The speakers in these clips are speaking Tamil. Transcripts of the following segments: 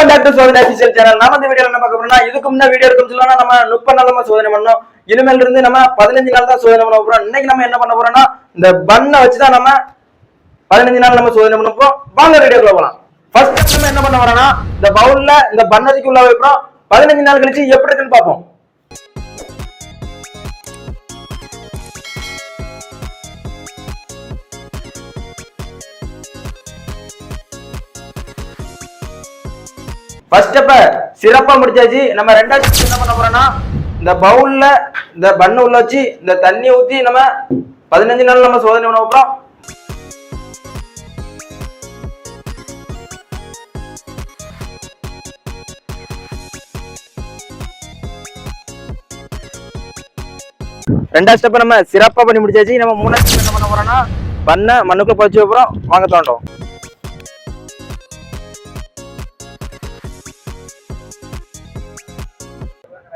வெல்கம் பேக் டு சோதனை அபிஷியல் சேனல். நம்ம இந்த வீடியோல என்ன பார்க்க போறோம்னா, இதுக்கு முன்ன வீடியோ எடுக்கும் சொல்லனா நம்ம 30 நாள் சோதனை பண்ணோம். இனிமேல் இருந்து நம்ம 15 நாள் தான் சோதனை பண்ண போறோம். இன்னைக்கு நம்ம என்ன பண்ண போறோம்னா, இந்த பன்னை வச்சு தான் நம்ம 15 நாள் நம்ம சோதனை பண்ண போறோம். வாங்க வீடியோக்குள்ள போலாம். ஃபர்ஸ்ட் நம்ம என்ன பண்ண போறோம்னா, இந்த பவுல்ல இந்த பன்னதுக்கு உள்ள வைப்போம். 15 நாள் கழிச்சு எப்படி இருக்குன்னு பாப்போம். ஃபர்ஸ்ட் ஸ்டெப் சிறப்பா முடிச்சாச்சு. நம்ம ரெண்டாவது ஸ்டெப் என்ன பண்ண போறோம்னா, இந்த பவுல்ல இந்த பன்னு உள்ள வச்சு இந்த தண்ணி ஊத்தி நம்ம 15 நாள் நம்ம சோதனை பண்ண போறோம். ரெண்டாவது ஸ்டெப் நம்ம சிறப்பா பண்ணி முடிச்சாச்சு. நம்ம மூணாவது ஸ்டெப் என்ன பண்ண போறோம்னா, பண்ண மண்ணுக்குள்ள பதிச்சு வைப்போம். வாங்க தோண்டோம்.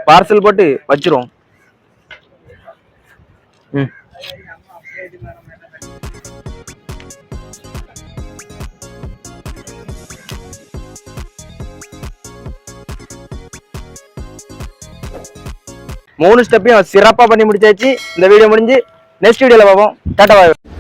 பார்சல் போட்டு வச்சிரும். மூணு ஸ்டெப்பையும் சிறப்பா பண்ணி முடிச்சாச்சு. இந்த வீடியோ முடிஞ்சு நெக்ஸ்ட் வீடியோல பார்ப்போம். டாடா பாய்.